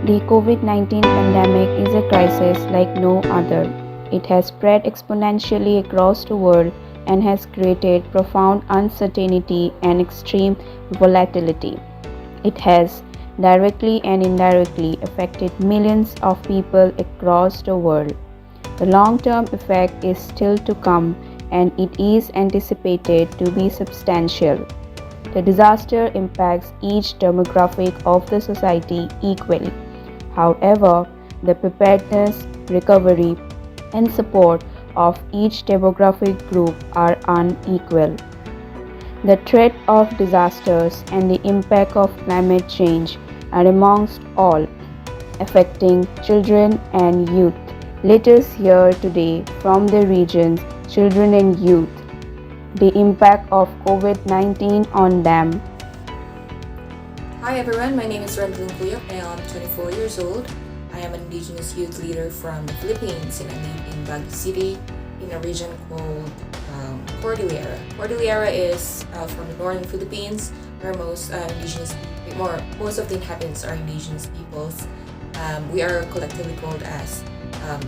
The COVID-19 pandemic is a crisis like no other. It has spread exponentially across the world and has created profound uncertainty and extreme volatility. It has directly and indirectly affected millions of people across the world. The long-term effect is still to come and it is anticipated to be substantial. The disaster impacts each demographic of the society equally. However, the preparedness, recovery, and support of each demographic group are unequal. The threat of disasters and the impact of climate change are amongst all, affecting children and youth. Let us hear today from the region's children and youth the impact of COVID-19 on them. Hi everyone, my name is Randall Kuyok and I'm 24 years old. I am an indigenous youth leader from the Philippines and I live in Baguio City in a region called Cordillera. Cordillera is from the northern Philippines where most of the inhabitants are indigenous peoples. We are collectively called as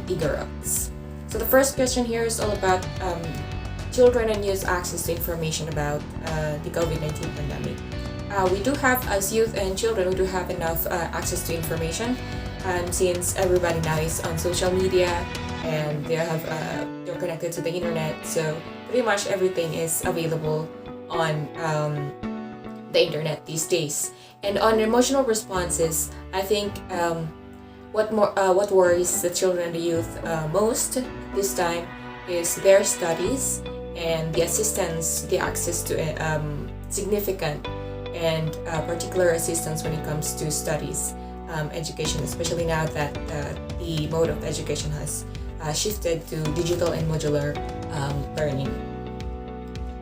Igorots. So the first question here is all about children and youth access to information about the COVID-19 pandemic. We do have, as youth and children, we do have enough access to information since everybody now is on social media and they're connected to the internet. So pretty much everything is available on the internet these days. And on emotional responses, I think what worries the children and the youth most this time is their studies and the assistance, the access to significant and particular assistance when it comes to studies, education, especially now that the mode of education has shifted to digital and modular learning.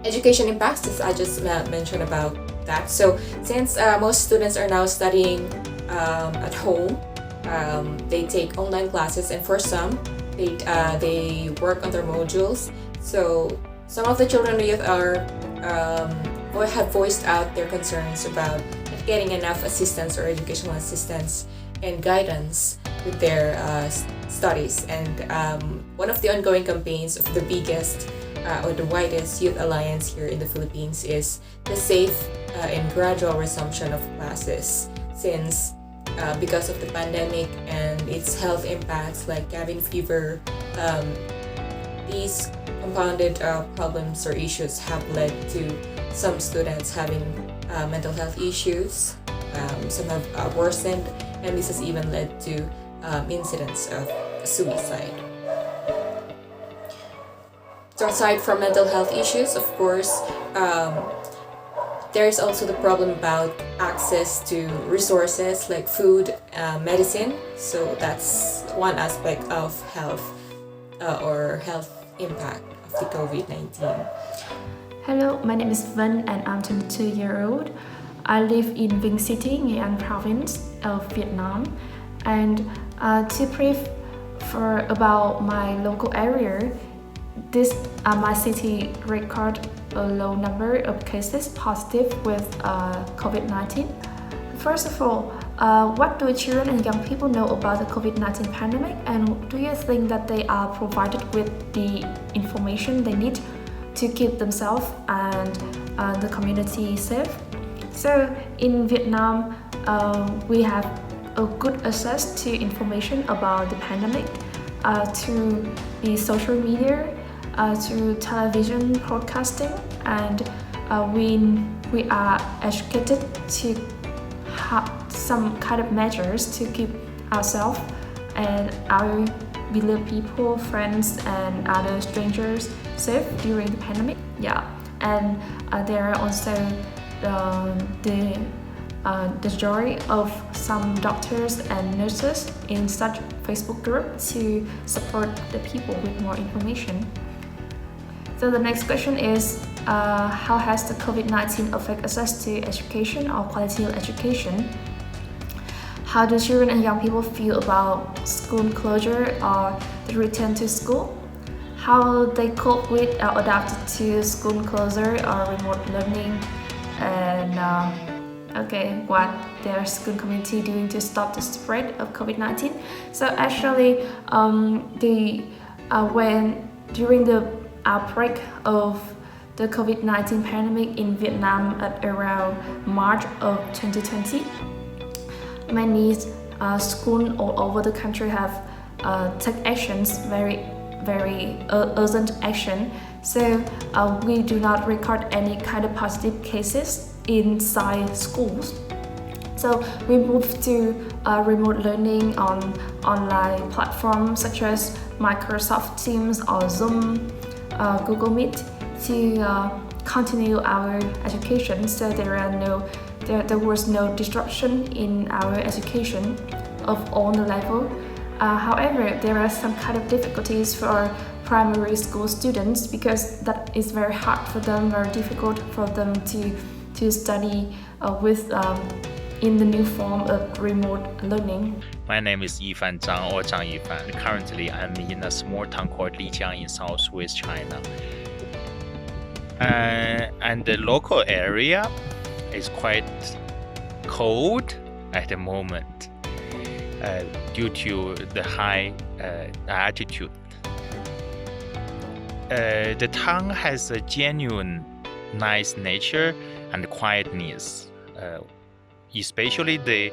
Education impacts, as I just mentioned about that. So since most students are now studying at home, they take online classes, and for some, they work on their modules. So some of the children and youth have voiced out their concerns about not getting enough assistance or educational assistance and guidance with their studies. And one of the ongoing campaigns of the biggest or the widest youth alliance here in the Philippines is the safe and gradual resumption of classes, since because of the pandemic and its health impacts like cabin fever, these compounded problems or issues have led to some students having mental health issues. Some have worsened, and this has even led to incidents of suicide. So aside from mental health issues, of course, there is also the problem about access to resources like food, medicine. So that's one aspect of health or health impact of the COVID-19. Hello, my name is Vân and I'm 22 years old. I live in Vinh City, Nghệ An province of Vietnam. And to brief for about my local area, my city record a low number of cases positive with COVID-19. First of all, what do children and young people know about the COVID-19 pandemic, and do you think that they are provided with the information they need to keep themselves and the community safe? So in Vietnam, we have a good access to information about the pandemic through the social media, through television broadcasting, and we are educated to have some kind of measures to keep ourselves and our beloved people, friends, and other strangers safe during the pandemic. Yeah, and there are also the joy of some doctors and nurses in such Facebook group to support the people with more information. So the next question is, how has the COVID-19 affect access to education or quality of education? How do children and young people feel about school closure or the return to school? How they cope with or adapt to school closure or remote learning, and what their school community doing to stop the spread of COVID-19. So actually, when during the outbreak of the COVID-19 pandemic in Vietnam at around March of 2020, many schools all over the country have taken actions, very urgent action. So we do not record any kind of positive cases inside schools. So we moved to remote learning on online platforms such as Microsoft Teams or Zoom, Google Meet to continue our education. So there was no disruption in our education of all the level. However, there are some kind of difficulties for primary school students because that is very hard for them, very difficult for them to study in the new form of remote learning. My name is Yifan Zhang or Zhang Yifan. Currently, I'm in a small town called Lijiang in southwest China. And the local area is quite cold at the moment due to the high altitude. The town has a genuine nice nature and quietness, especially the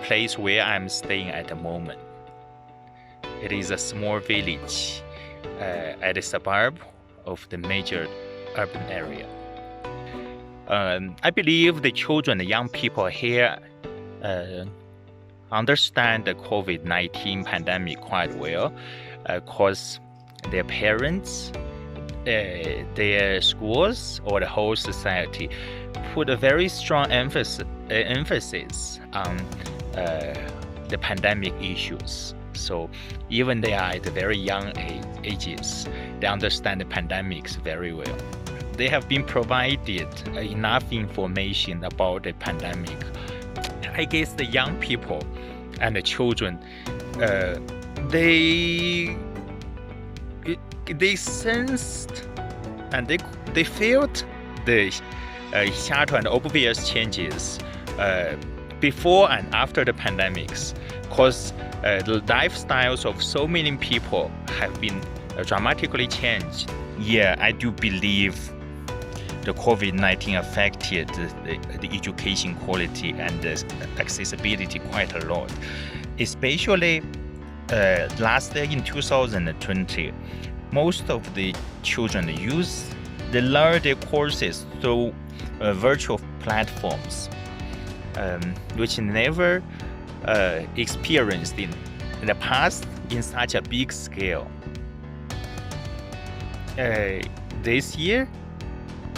place where I'm staying at the moment. It is a small village at a suburb of the major urban area. I believe the children, the young people here understand the COVID-19 pandemic quite well because their parents, their schools, or the whole society put a very strong emphasis on the pandemic issues. So even they are at very young ages, they understand the pandemics very well. They have been provided enough information about the pandemic. I guess the young people and the children, they sensed and they felt the subtle and obvious changes before and after the pandemics, because the lifestyles of so many people have been dramatically changed. Yeah, I do believe the COVID-19 affected the education quality and the accessibility quite a lot, especially last year in 2020. Most of the children they learn their courses through virtual platforms, which never experienced in the past in such a big scale. This year,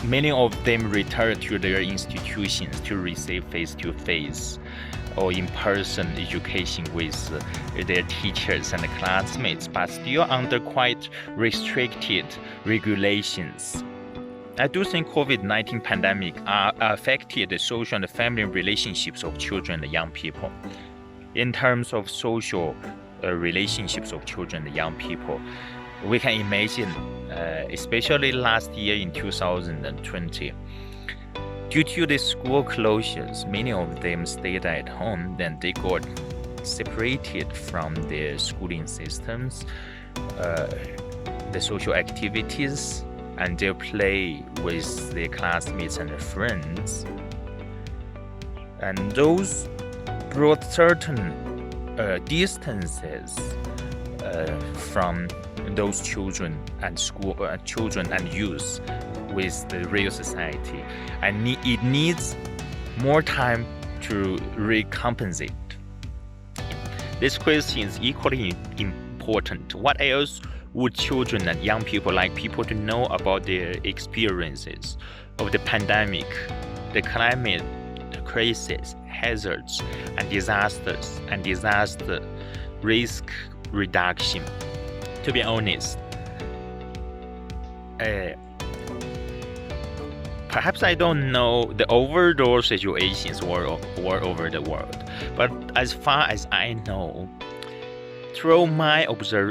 many of them return to their institutions to receive face-to-face or in-person education with their teachers and classmates, but still under quite restricted regulations. I do think COVID-19 pandemic affected the social and family relationships of children and young people. In terms of social relationships of children and young people, we can imagine, especially last year in 2020, due to the school closures, many of them stayed at home, then they got separated from their schooling systems, the social activities, and their play with their classmates and their friends. And those brought certain distances from those children and youth with the real society, and it needs more time to recompensate. This question is equally important. What else would children and young people like people to know about their experiences of the pandemic, the climate crisis, hazards, and disasters, and disaster risk reduction? To be honest, perhaps I don't know the overall situations all over the world, but as far as I know, through my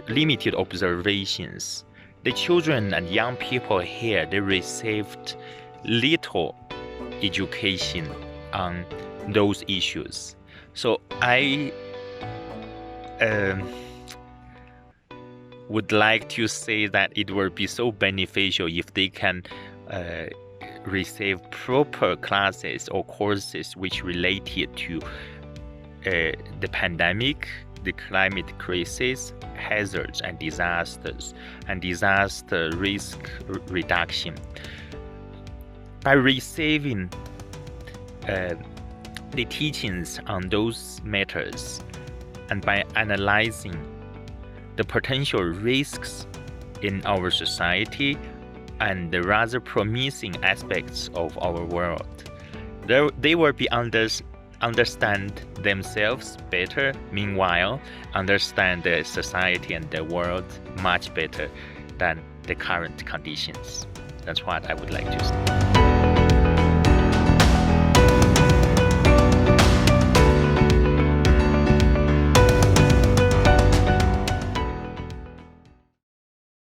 limited observations, the children and young people here, they received little education on those issues. So I would like to say that it will be so beneficial if they can receive proper classes or courses which related to the pandemic, the climate crisis, hazards and disasters, and disaster risk reduction. By receiving the teachings on those matters and by analyzing the potential risks in our society and the rather promising aspects of our world, they will be understand themselves better, meanwhile understand the society and the world much better than the current conditions. That's what I would like to say.